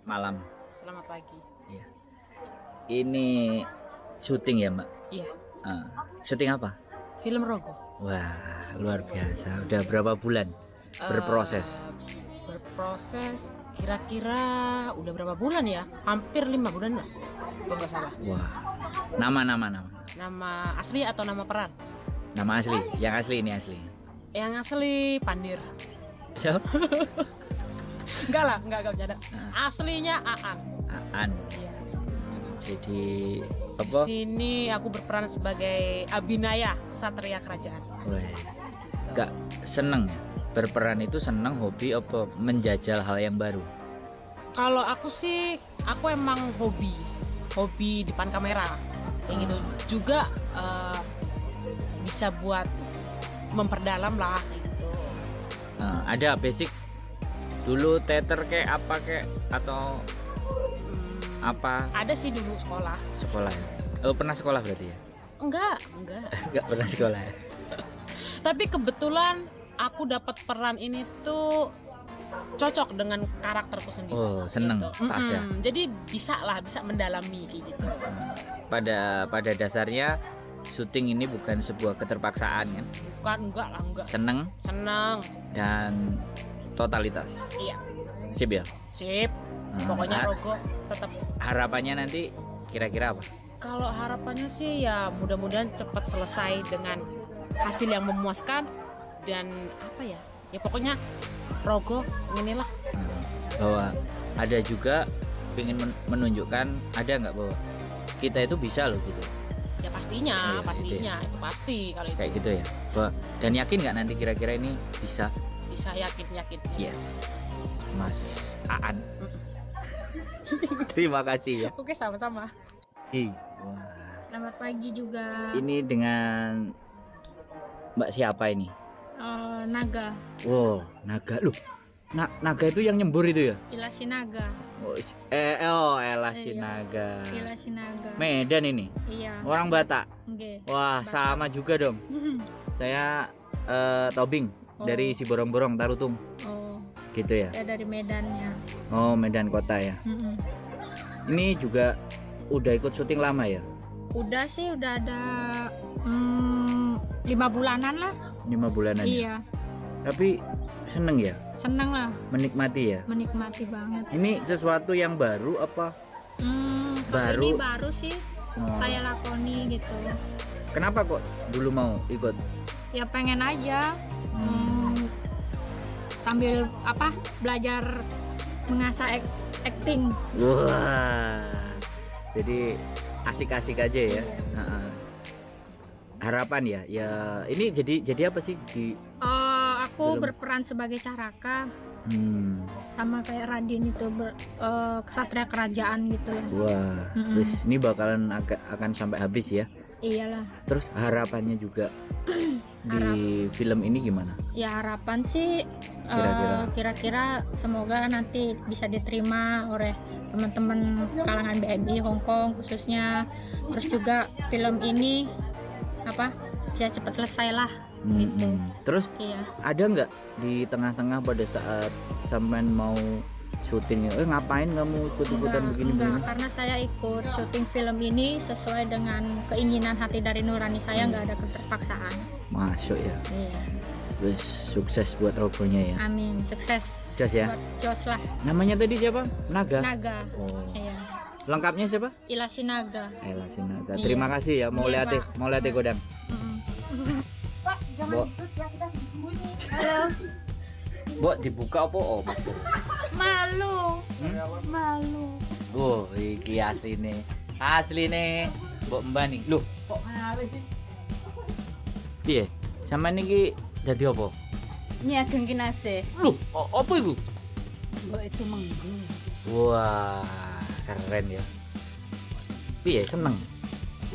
malam. Selamat pagi. Iya. Ini syuting ya, Mbak? Iya. Syuting apa? Film Rogo. Wah, luar biasa. Udah berapa bulan berproses? Berproses kira-kira udah berapa bulan ya? Hampir 5 bulan lah, kalau nggak salah. Wah, nama. Nama asli atau nama peran? Nama asli, yang asli ini asli. Yang asli Pandir. Siapa? Enggak bercanda. Aslinya Aan. Aan. Iya. Jadi apa? Sini aku berperan sebagai Abinaya, Satria Kerajaan. Wah, nggak seneng ya? Berperan itu seneng, hobi apa menjajal hal yang baru? Kalau aku sih, aku emang hobi depan kamera, kayak gitu. Juga bisa buat memperdalam lah, kayak gitu. Ada basic dulu teater kayak apa kayak atau apa? Ada sih dulu sekolah. Sekolah ya? Oh, pernah sekolah berarti ya? Enggak. Nggak pernah sekolah ya? Tapi kebetulan aku dapat peran ini tuh cocok dengan karakterku sendiri. Oh, seneng, gitu. pas ya? Jadi bisa mendalami kayak gitu. Pada dasarnya syuting ini bukan sebuah keterpaksaan kan? Bukan, enggak. Seneng dan totalitas. Iya. Sip ya? Sip. Pokoknya Rogo tetap. Harapannya nanti kira-kira apa? Kalau harapannya sih ya mudah-mudahan cepat selesai dengan hasil yang memuaskan dan apa ya? Ya pokoknya Rogo inilah. Bahwa ada juga ingin menunjukkan ada nggak bahwa kita itu bisa loh gitu. Ya pastinya, gitu ya. Itu pasti kalau itu. Kayak gitu ya. Dan yakin nggak nanti kira-kira ini bisa? Bisa, yakin. Yes. Mas Aan. Terima kasih ya. Oke, sama-sama. Wah. Selamat pagi juga. Ini dengan Mbak siapa ini? Naga. Wow, Naga. Loh, Naga itu yang nyembur itu ya? Ila Sinaga. Ella Sinaga. Ila Sinaga. Medan ini? Iya. Orang Batak? Oke. Wah, Batak. sama juga dong. Saya Tobing dari Siborong-borong, Tarutung. Oh, Gitu ya? saya dari Medannya. Oh, Medan kota ya. Ini juga udah ikut syuting lama ya? Udah sih, udah ada 5 bulanan lah. 5 bulanan ya? Iya. Tapi seneng ya? Seneng lah, Menikmati ya? menikmati banget. Ini sesuatu yang baru apa? Ini baru sih Oh. saya lakoni gitu. Kenapa kok dulu mau ikut? Ya pengen aja. Sambil belajar mengasah acting. Wah, jadi asik-asik aja ya. Iya. Harapan ya, ini jadi apa sih di? Aku Belum. berperan sebagai Caraka, sama kayak Radin itu kesatria kerajaan gitu ya. Wah, terus ini bakalan akan sampai habis ya. Iyalah. Terus harapannya juga di film ini gimana? Ya harapan sih kira-kira semoga nanti bisa diterima oleh teman-teman kalangan BMI Hongkong khususnya. Terus juga film ini bisa cepat selesai lah gitu. Terus Iya. ada nggak di tengah-tengah pada saat sampean mau syuting ngapain kamu ikut-ikutan begini? Enggak, karena saya ikut syuting film ini sesuai dengan keinginan hati dari nurani saya, nggak ada keterpaksaan. Masuk ya. Iya. Terus sukses buat Rogonya ya. Amin, sukses Jos ya. buat Jos lah. Namanya tadi siapa? Naga. Naga. Oh. Iya. Lengkapnya siapa? Ila Sinaga. Ella Sinaga. Iya. Terima kasih ya. Mau Iya, lihat Pak. mau lihat godang. Pak, Bo. ya kita sembunyi. Halo. Bo, dibuka apa oh? Malu. Malu. Oh, iki asline. Asline. Mbok Mbak nih. Loh, kok ngale sih? Piye? Sampeyan niki dadi apa? Ini ageng kinase. Loh, apa itu? Mbok itu menggu. Wah, keren ya. Piye, seneng?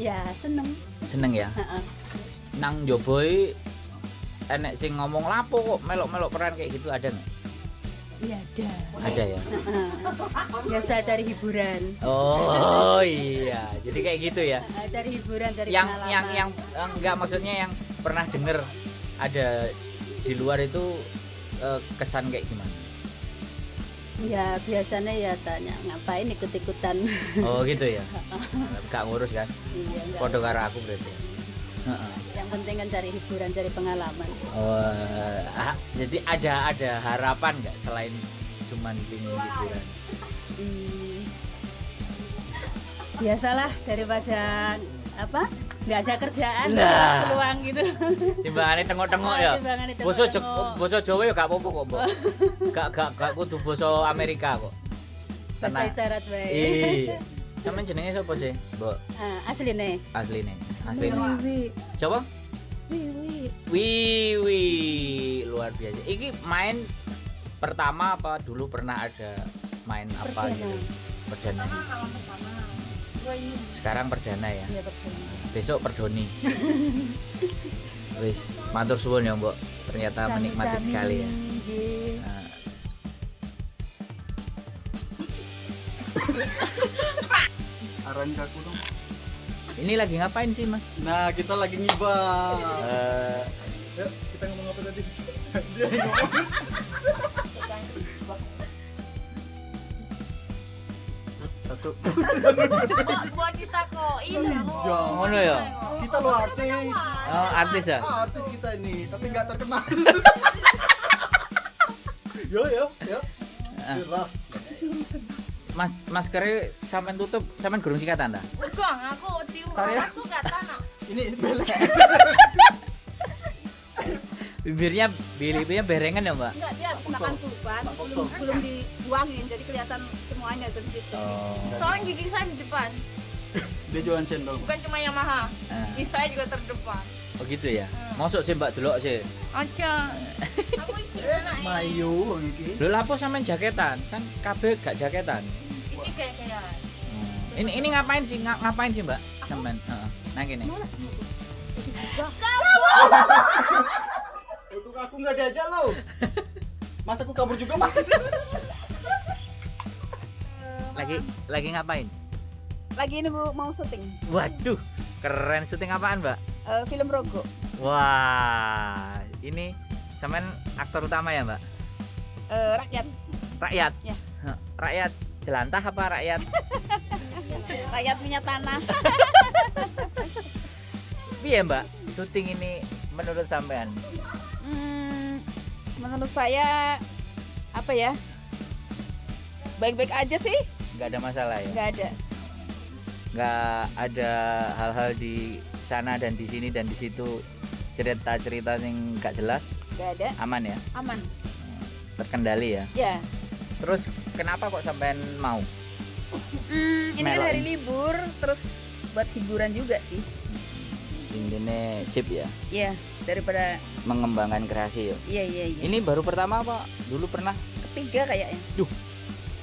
Ya, seneng. Seneng ya? Nang njoboi enek sing ngomong lapo kok melok-melok peran kayak gitu ada nggak? Iya, ada. Ada ya? Biasa dari hiburan. Oh iya, jadi kayak gitu ya? Dari hiburan, dari yang pengalaman. enggak, maksudnya yang pernah denger ada di luar itu kesan kayak gimana? Ya biasanya ya tanya ngapain ikut-ikutan. Oh gitu ya. Gak ngurus kan? Iya enggak. Podo karo aku berarti. Heeh. Yang penting kan cari hiburan, cari pengalaman. Oh, jadi ada harapan nggak selain cuman pingin hiburan? Biasalah daripada apa? Nggak ada kerjaan, Lah. peluang gitu. Timbangane tengok-tengok ya. Timbangane Boso tengok-tengok. boso Jawa ya gak apa-apa kok, Mbok. Gak kudu boso Amerika kok. Bahasa isyarat wae. Iya. Sampeyan jenenge sapa sih, Mbok? Asline. Asline. Asline. Wiwi. Coba? Wiwi. Wiwi, luar biasa. Iki main pertama apa dulu pernah ada main apa Perdana. gitu? Perdana. Sekarang perdana ya. Iya perdana. Besok perdoni. Wis, matur suwun ya, Mbok. Ternyata menikmati Sami-sami, sekali ya. nggih. Nah, Arahin ke aku dong. ini lagi ngapain sih, Mas? Nah, kita lagi ngibah. Eh, Yuk, kita ngomong apa tadi? Dia yang ngomong. Satu. Buat kita kok ini. Ya, ngono ya. kita lo artis. Oh, artis ya? Artis kita ini, tapi nggak terkenal. Yo. Ah. Dirah. Mas maskernya sampean tutup, sampean gurung sikatan ta? Enggak, aku tiup Saya- aku gak tanah. Ini belek. Bibirnya berengan ya, Mbak? Enggak, dia gunakan tuban belum dibuangin jadi kelihatan semuanya dari situ. Oh. Soalnya gigi saya di depan, Dia jualan cendol. bukan cuma Yamaha. Ah. Gigi saya juga terdepan. Oh gitu ya. Masuk sih Mbak delok sih. Aja. Aku isi anak ini. Mayu iki. Lho lapo sampean jaketan? Kan kabeh gak jaketan. Ini kayak Ini ngapain sih? Ngapain sih, Mbak? Sampean, heeh. Nang kene. Untuk aku nggak diajak lo. Masa aku kabur juga mas? Lagi ngapain? Lagi ini Bu mau syuting Waduh, keren. Syuting apaan, Mbak? film Rogo. Wah, ini sampean aktor utama ya, Mbak? Rakyat Rakyat. Ya. Heh, Rakyat jelantah apa rakyat? rakyat minyak tanah. Piye, Mbak? Syuting ini menurut sampean? Menurut saya apa ya? Baik-baik aja sih, Nggak ada masalah ya? nggak ada. Nggak ada hal-hal di sana dan di sini dan di situ, cerita-cerita yang nggak jelas, Nggak ada, aman ya? aman. Terkendali ya? Ya. Terus kenapa kok sampean mau? Ini kan Melok hari ini. libur, terus buat hiburan juga sih. Ini sip ya, Iya, daripada mengembangkan kreasi ya. iya. Ini baru pertama apa? Dulu pernah? Ketiga kayaknya.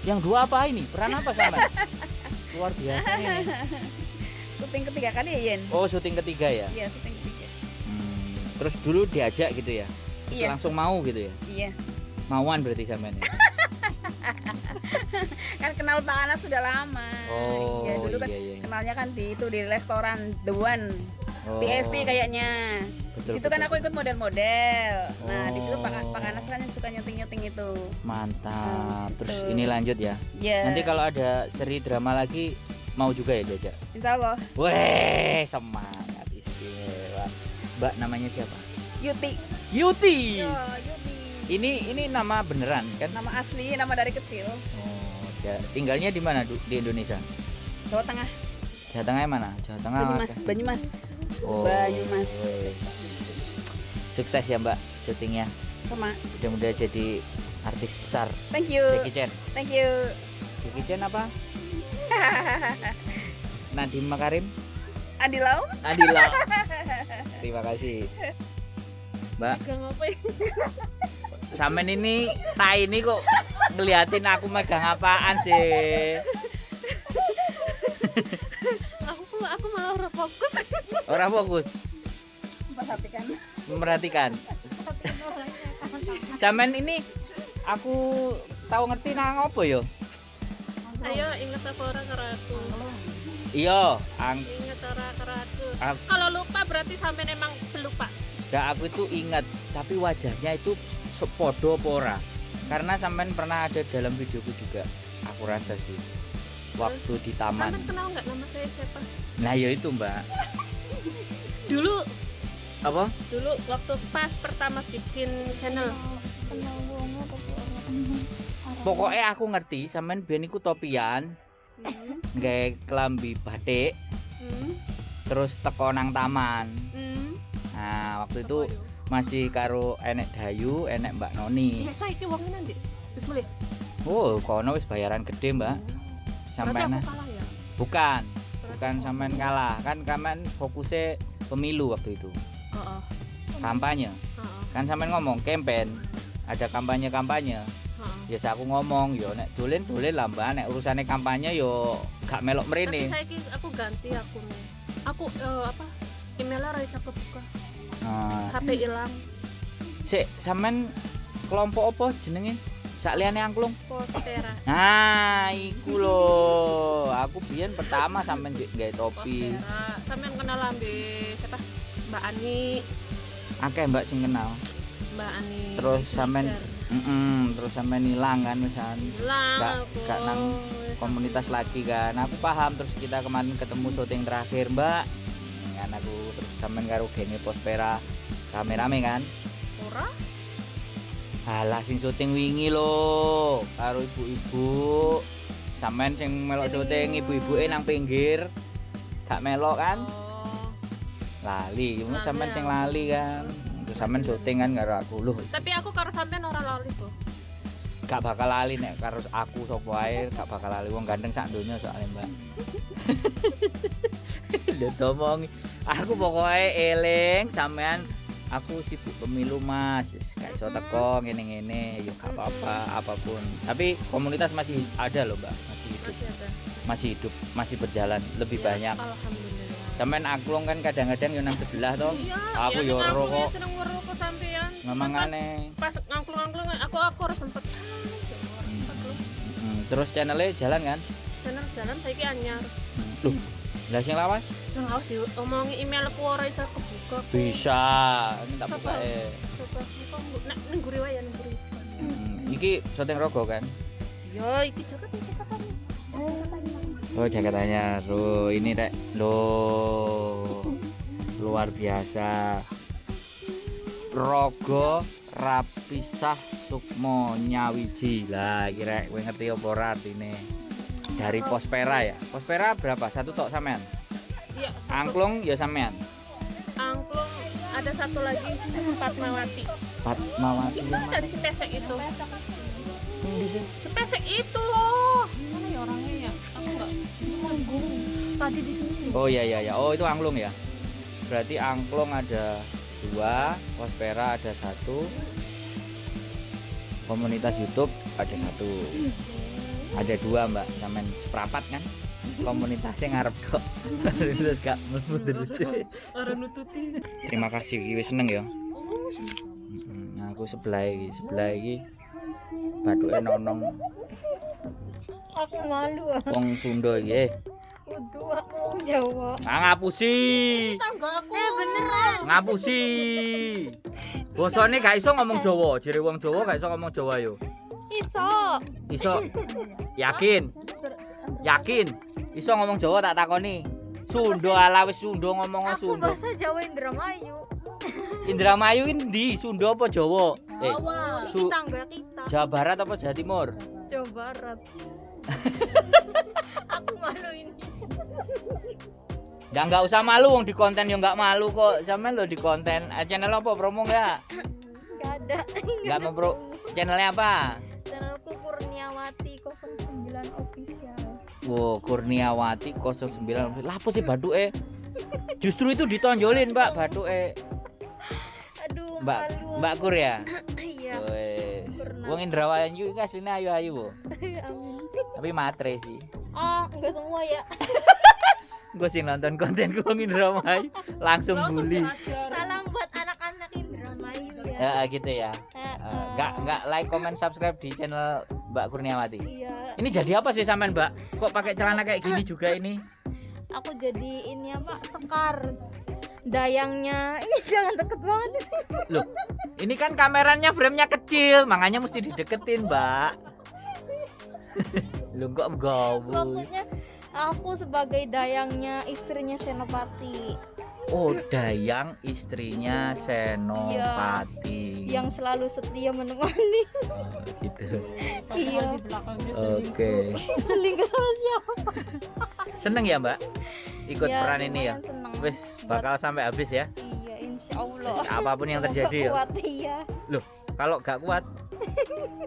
Yang dua apa ini? Peran apa sampean? Luar biasa ini. Syuting ketiga kali ya, Yen? Oh, syuting ketiga ya? Iya, syuting ketiga. Terus dulu diajak gitu ya? Iya, Langsung mau gitu ya? iya. Mauan berarti sampean ya? Kan kenal Pak Anas sudah lama. Oh, Iya, dulu kan iya. kenalnya kan di itu di restoran The One. Oh, PSP kayaknya. betul, Di situ kan betul. aku ikut model-model. Nah, di situ Oh. Pak Anas kan yang suka nyuting-nyuting itu. Mantap. Terus Betul. ini lanjut ya. Iya. Nanti kalau ada seri drama lagi mau juga ya diajak. Insya Allah. Weh, semangat istimewa. Mbak namanya siapa? Yuti. Yuti. Yuti. Ini nama beneran kan? Nama asli, nama dari kecil. Oh, ya. Tinggalnya di mana di Indonesia? Jawa Tengah. Jawa Tengah mana? Jawa Tengah. Banyumas. apa? Banyumas. Oh, Banyumas. weh. Sukses ya Mbak syutingnya. Sama. Mudah-mudahan jadi artis besar. Thank you. Jackie Chan. Thank you. Jackie Chan apa? Nadiem Makarim. Adi Lau. Adila. Terima kasih. Mbak, Gak ngapain. sampean ini tai ini kok ngeliatin aku megang apaan sih? Aku malah ora fokus. Orang fokus Perhatikan. memperhatikan. Sampean ini aku tahu ngerti nang apa yo? Ayo ingat apa orang karo aku. Iya, Ingat orang karo aku. Ah. Kalau lupa berarti sampai emang pelupa. aku itu ingat, tapi wajahnya itu podo apa ora? Karena sampean pernah ada dalam videoku juga. Aku rasa sih. Waktu di taman. Sampean kenal nggak nama saya siapa? Nah, ya itu, Mbak. Dulu Apa? waktu pas pertama bikin channel. Pokoknya aku ngerti sampean biyen iku topian, nggawe klambi batik, terus teko nang taman. Nah, waktu itu masih karo enek Dayu, enek Mbak Noni. Iya, saiki wong nanti. Wis mulih. Oh, kono wis bayaran gede, Mbak. Sampean Berarti aku kalah ya. bukan sampean kalah. Kan sampean fokusnya pemilu waktu itu. Heeh. Kampanye. Heeh. Kan sampean ngomong campaign, ada kampanye. Heeh. Ya aku ngomong, yo nek dolen lah, Mbak. Nek urusane kampanye yo gak melok Tapi mrene. saiki aku ganti akunnya. Aku emailnya ra iso kebuka. Nah, HP ilang. sik sampean kelompok apa jenenge? Sakliyane angklung. Postera. Nah, iku lho. Aku biyen pertama sampean gawe topi. Postera. Sampean kenal ambe siapa? Mbak Ani. Akeh Mbak sing kenal. Mbak Ani. Terus sampean terus sampean ilang kan misalnya. Hilang Gak nang komunitas lagi kan. Aku paham, terus kita kemarin ketemu syuting terakhir, Mbak. Kan aku terus sampean karo genge Postera rame-rame kan. ora. Alah sing syuting wingi lho karo ibu-ibu. Sampean sing melok syuting ibu-ibuke nang pinggir. Gak melok kan? Oh. Lali, Lali sampean sing aku. lali kan. Terus sampean syuting kan karo aku. Loh, Tapi aku karo sampean ora lali kok. gak bakal lali nek karo aku sapa ae, gak bakal lali wong ganteng sak donya soalnya, Mbak. Lho ngomong, aku pokoknya eling sampean aku sibuk pemilu Mas, gak iso teko ngene-ngene, ya gak apa-apa apapun. Tapi komunitas masih ada loh, Mbak, masih hidup, masih berjalan lebih Ya, banyak. Alhamdulillah. Sampean angklung kan kadang-kadang yo nang sebelah toh. Iya, Aku ya, yo aku ero ya kok. seneng weruh kok sampean. Mamangane. Pas ngangklung-ngangklung aku ora sempet. Terus channelnya jalan kan? Channel jalan saiki anyar. Loh, lah sing lawas Sing harus diomongi emailku ora iso kebuka. bisa. Ini tak buka Coba buka. Nek ning guri wae ya ning guri. Iki syuting rogo kan? Ya iki jaket apa? Oh jakatannya, loh ini rek, loh luar biasa. Rogo Rapisah Sukmo Nyawiji lah, kira gue ngerti apa ora artine. Dari Postera ya. Postera berapa? Satu tok sampean? Iya. Angklung ya sampean. Angklung ada satu lagi Fatmawati. Fatmawati yang Dari si pesek itu. Si pesek itu loh. Mana ya orangnya ya? Aku enggak nanggung. Tadi di sini. Oh iya. Oh itu angklung ya. Berarti angklung ada 2, Postera ada 1, komunitas YouTube ada 1. Ada 2 Mbak, sampean seprapat kan? Komunitasnya ngarep kok. Terus gak mlebu terus. Ora nututi. Terima kasih iki wis seneng ya. Nah, aku sebelah iki bathuke nonong. Aku malu. Wong Sunda iki. Kudu aku Jawa. Ngapusi. Tanggaku. Beneran. Ngapusi. Bosone gak iso ngomong Jawa, jere wong Jawa gak iso ngomong Jawa yo. Iso. Yakin? Iso ngomong Jawa tak takoni. Sunda ala wis Sunda ngomong Aku Sunda. bahasa Jawa Indramayu. Indramayu ini ndi? Sunda apa Jawa? Tangga kita. Jawa Barat apa Jawa Timur? Jawa Barat. Aku malu ini. Ya nggak usah malu, wong di konten yo nggak malu kok. Sampean lo di konten. Channel apa promo nggak? Gak ada. Nggak mau pro. Channelnya apa? Channelku Kurniawati 09 official. Wow, Kurniawati 09. Lah apa sih bathuke? Justru itu ditonjolin, Mbak, bathuke. Aduh, Mbak Kur ya? Iya. Wes. Kurna. Wong Indramayu iki asline ayu-ayu, Bu. Amin. Tapi matre sih. Oh, enggak semua ya. Gue sih nonton kontenku wong Indramayu langsung bully. Salam buat anak-anak Indramayu ya. Ya gitu ya. Enggak like, comment, subscribe di channel Mbak Kurniawati. Iya. Ini jadi apa sih sampean, Mbak? Kok pakai celana kayak gini juga ini? Aku jadi ini apa? Sekar. Dayangnya. Ini jangan deket banget. Loh, Ini kan kameranya frame-nya kecil, makanya mesti dideketin, Mbak. Lu kok gawus? Maksudnya aku sebagai dayangnya istrinya Senopati Oh, Dayang istrinya Senopati. yang selalu setia menemani. Oh, gitu. Iya. Di belakangnya Oke. Selingkuh sama siapa? Seneng ya, Mbak? Ikut Ya, peran ini ya? lumayan seneng. Wes, bakal sampai habis ya. Iya, insya Allah. Apapun yang Semoga terjadi ya. kuat, iya. Kalau gak kuat,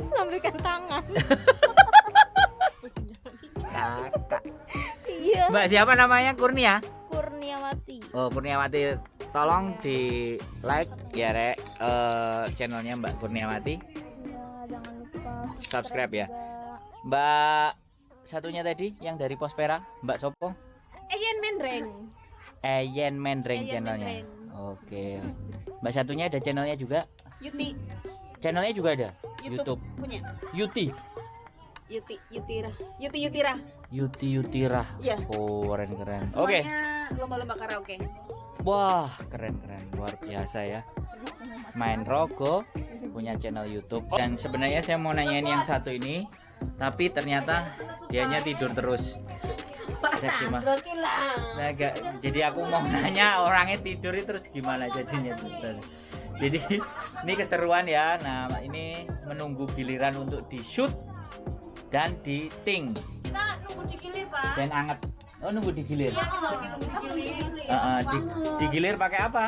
Lambaikan tangan. kakak. Iya. Mbak siapa namanya? Kurnia? Kurniawati. Oh, Kurniawati. Tolong di like ya, Rek, channelnya Mbak Kurniawati. Iya, jangan lupa Subscribe ya. juga. Mbak satunya tadi yang dari Pospera, Mbak Sopo? Eyen Menreng. Eyen Menreng Eyen channelnya. Menreng. Oke. Mbak satunya ada channelnya juga? Yuti, Channelnya juga ada? YouTube punya. Yuti. Yutira. Yuti Yutira. Iya. Oh, keren. Oke. Semuanya lomba-lomba karaoke. Wah, keren. Luar biasa ya. Main rogo, punya channel YouTube. Dan sebenarnya saya mau nanyain yang satu ini, tapi ternyata dianya tidur terus. Gimana? Nah, jadi aku mau nanya orangnya tidur itu terus gimana jadinya? Jadi ini keseruan ya. Nah, ini menunggu giliran untuk di shoot dan di ting Kita nunggu digilir, Pak. dan anget. Oh, nunggu digilir. Iya, nunggu digilir. Digilir pakai apa?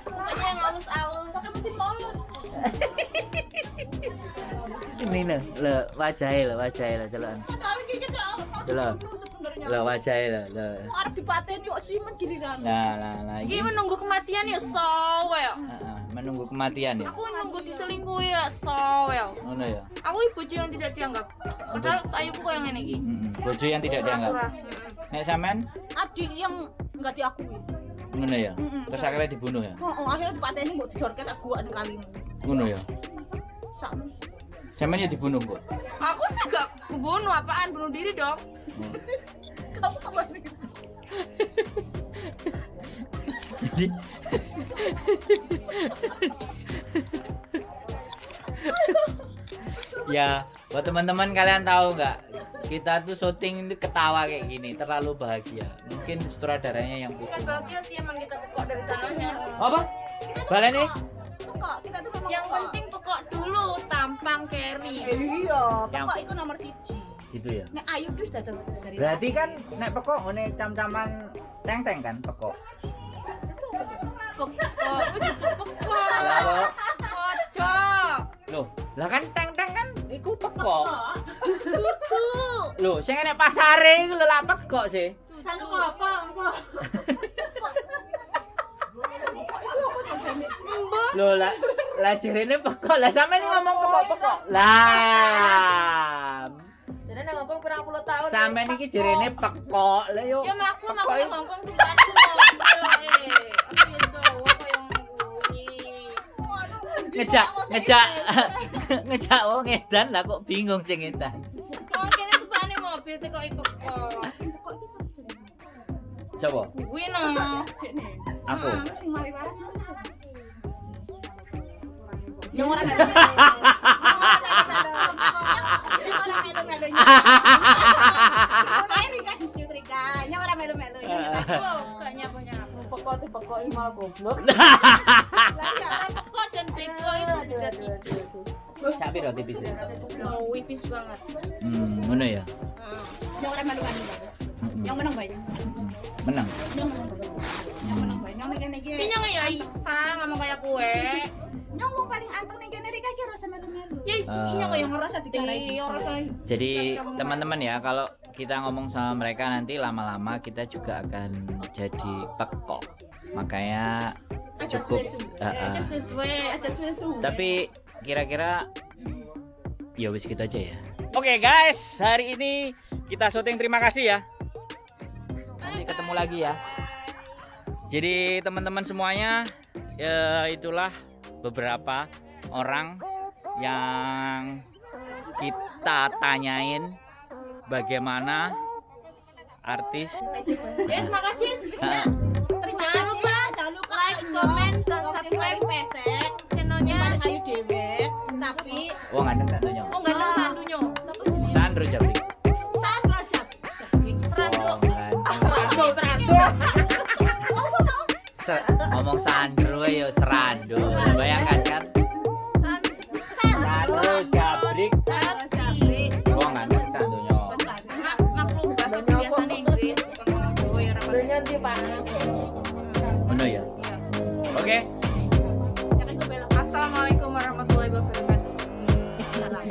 Pokoknya yang halus-halus. Pakai mesin molen. Ini nih, lo wajahnya lo jalan. Tapi kayak gitu, Lo, sebenarnya. lo wajahnya lo. Arep dipateni kok sih giliran. Nah, Ini ini menunggu kematian ya, sowel. menunggu kematian ya. Aku nunggu diselingkuhi ya, sowel. Ngono ya. Aku ibu yang tidak dianggap. Padahal sayuku kok yang ini iki. Bojo yang tidak dianggap. Nek sampean Adik yang enggak diakui. ngono ya. Mm-mm. Terus akhirnya dibunuh ya. Akhirnya dipateni mbok dijorket aku gua kali. Ngono ya. Sakmu. Sampean ya dibunuh kok. Aku sih gak bunuh apaan, bunuh diri dong. Kamu apa ini? Jadi ya, buat teman-teman kalian tahu nggak? Kita tuh syuting itu ketawa kayak gini, terlalu bahagia. Mungkin sutradaranya yang Bukan pusing. bahagia sih, emang kita pokok dari sananya. Apa? Balen nih? Pokok kita tuh memang Yang pokok. penting pokok dulu, tampang carry. Iya, Yang- pokok itu nomor 1. Gitu ya. Nek Ayu tuh sudah dari Berarti kan nek pekok ngene cam-caman teng-teng kan pekok. Pokok, itu pokok. Lah, Kocok. loh, lah kan teng-teng kan iku pekok. Tutu. Loh, sing nek pasare iku lho lah pekok sih. Satu apa? Loh lah jirene pekok. Lah sampean ini ngomong pekok-pekok. Lah. Jadi nang ngomong pirang puluh tahun. Sampean iki jirene pekok. Lah yo. Ya mak aku pekok mau iku- ngomong cuma aku mau. Aku ya cowok kok yang bunyi. ngejak wong edan lah kok bingung sing edan. Wong kene tepane mobil teko pekok. Coba Kuwi no. aku. sing mari waras. Yang orang melu. Yang orang melu-melu. Ini kan setrika. Yang orang melu-melu. Gak nyapu-nyapu. Pokok malah goblok. Pekok dan beko itu beda tipis. Sapi roti bisa. Oh, wipis banget. Ngono ya. Yang orang melu-melu. Yang menang banyak. Menang. Yang menang banyak. Yang menang banyak. Yang nege-nege. Ini yang kayak Isa, ngomong kayak kue. Yang mau paling anteng nege Rika kira rasa melu-melu. Ya, ini yang kayak Ngerasa dikarain. Jadi teman-teman ya, kalau kita ngomong sama mereka nanti lama-lama kita juga akan jadi pekok. Makanya Aja cukup. suwe-suwe. sesuai. Aja suwe-suwe. Tapi kira-kira ya wis gitu aja ya. Oke guys, hari ini kita syuting, terima kasih ya. Nanti ketemu lagi ya. Jadi teman-teman semuanya, ya itulah beberapa orang yang kita tanyain bagaimana artis. Yes, makasih. Terima kasih. Jangan lupa komen dan Wong sing paling subscribe pesek channelnya. paling ayu dhewe tapi Oh ngandeng tak tunyo. Oh, enggak ada sandunya. Sandro Jabrik. Sandra Jabrik. Oh ngandeng. Ngomong Sandro ya Serando. Bayangkan kan. Sandro Jabrik. Sandra Jabrik. Oh ngandeng tak tunyo. Maklum bahasa biasa Inggris, bukan orang Jawa ya orang. Ngono ya. Oke. Jangan gue belok. Assalamualaikum warahmatullahi wabarakatuh. Salam.